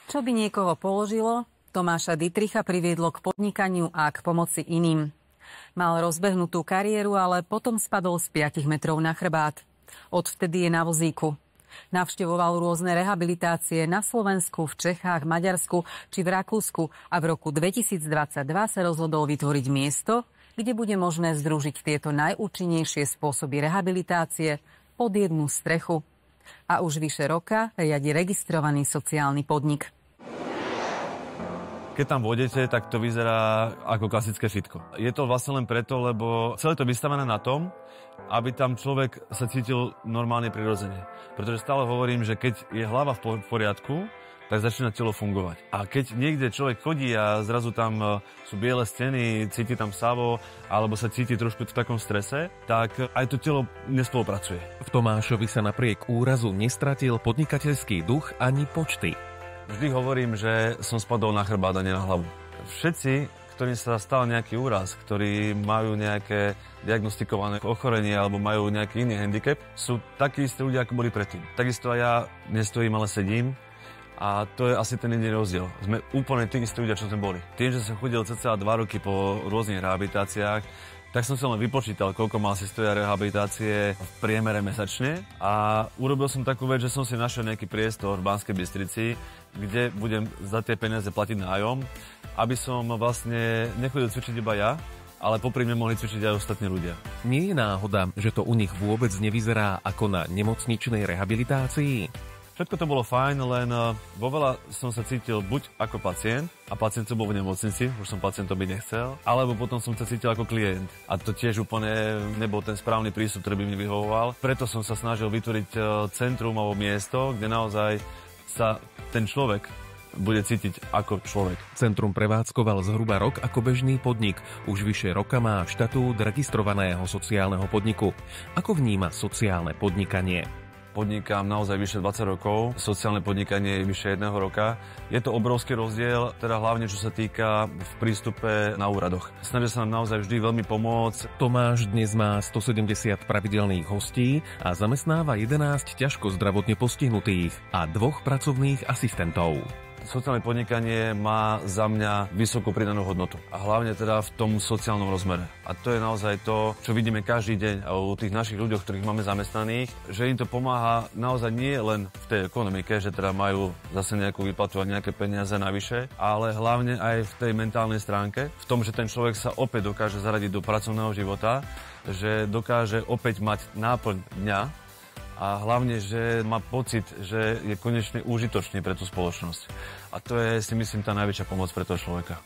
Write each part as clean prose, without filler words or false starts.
Čo by niekoho položilo, Tomáša Dittricha priviedlo k podnikaniu a k pomoci iným. Mal rozbehnutú kariéru, ale potom spadol z 5 metrov na chrbát. Odvtedy je na vozíku. Navštevoval rôzne rehabilitácie na Slovensku, v Čechách, Maďarsku či v Rakúsku a v roku 2022 sa rozhodol vytvoriť miesto, kde bude možné združiť tieto najúčinnejšie spôsoby rehabilitácie pod jednu strechu. A už vyše roka riadi registrovaný sociálny podnik. Keď tam vôjdete, tak to vyzerá ako klasické fitko. Je to vlastne len preto, lebo celé to vystavené na tom, aby tam človek sa cítil normálne prirodzene. Pretože stále hovorím, že keď je hlava v poriadku, tak začína telo fungovať. A keď niekde človek chodí a zrazu tam sú biele steny, cíti tam savo, alebo sa cíti trošku v takom strese, tak aj to telo nespolupracuje. V Tomášovi sa napriek úrazu nestratil podnikateľský duch ani počty. Vždy hovorím, že som spadol na chrbát a nie na hlavu. Všetci, ktorým sa stal nejaký úraz, ktorí majú nejaké diagnostikované ochorenie alebo majú nejaký iný handicap, sú takí istí ľudia, ako boli predtým. Takisto aj ja nestojím, ale sedím. A to je asi ten jediný rozdiel. Sme úplne tí istí ľudia, čo sme boli. Tým, že som chodil cca 2 roky po rôznych rehabilitáciách, tak som sa len vypočítal, koľko mal si stoja rehabilitácie v priemere mesačne. A urobil som takú vec, že som si našiel nejaký priestor v Banskej Bystrici, kde budem za tie peniaze platiť nájom, aby som vlastne nechodil cvičiť iba ja, ale popri mne mohli cvičiť aj ostatní ľudia. Nie je náhoda, že to u nich vôbec nevyzerá ako na nemocničnej rehabilitácii? Všetko to bolo fajn, len vo veľa som sa cítil buď ako pacient, a pacient som bol v nemocnici, už som pacientom byť nechcel, alebo potom som sa cítil ako klient. A to tiež úplne nebol ten správny prístup, ktorý by mi vyhovoval. Preto som sa snažil vytvoriť centrum alebo miesto, kde naozaj sa ten človek bude cítiť ako človek. Centrum prevádzkoval zhruba rok ako bežný podnik. Už vyše roka má štatút registrovaného sociálneho podniku. Ako vníma sociálne podnikanie? Podnikám naozaj vyše 20 rokov, sociálne podnikanie je vyše 1 roka. Je to obrovský rozdiel, teda hlavne čo sa týka v prístupe na úradoch. Snažia sa nám naozaj vždy veľmi pomôcť. Tomáš dnes má 170 pravidelných hostí a zamestnáva 11 ťažko zdravotne postihnutých a 2 pracovných asistentov. Sociálne podnikanie má za mňa vysokú pridanú hodnotu. A hlavne teda v tom sociálnom rozmere. A to je naozaj to, čo vidíme každý deň u tých našich ľuďoch, ktorých máme zamestnaných, že im to pomáha naozaj nie len v tej ekonomike, že teda majú zase nejakú výplatu a nejaké peniaze navyše, ale hlavne aj v tej mentálnej stránke, v tom, že ten človek sa opäť dokáže zaradiť do pracovného života, že dokáže opäť mať náplň dňa, a hlavne, že má pocit, že je konečne užitočný pre tú spoločnosť. A to je, si myslím, tá najväčšia pomoc pre toho človeka.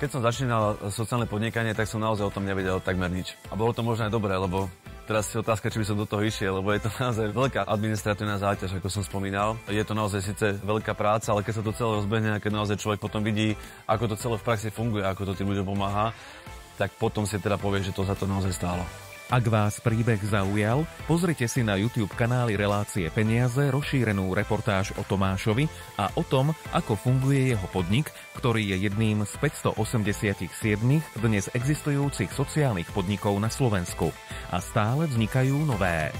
Keď som začínal sociálne podnikanie, tak som naozaj o tom nevedel takmer nič. A bolo to možno aj dobré, lebo teraz si otázka, či by som do toho išiel, lebo je to naozaj veľká administratívna záťaž, ako som spomínal. Je to naozaj síce veľká práca, ale keď sa to celé rozbehne a keď naozaj človek potom vidí, ako to celé v praxi funguje, ako to tým ľuďom pomáha, tak potom si teda povie, že to za to naozaj stálo. Ak vás príbeh zaujal, pozrite si na YouTube kanály Relácie peniaze rozšírenú reportáž o Tomášovi a o tom, ako funguje jeho podnik, ktorý je jedným z 587 dnes existujúcich sociálnych podnikov na Slovensku. A stále vznikajú nové.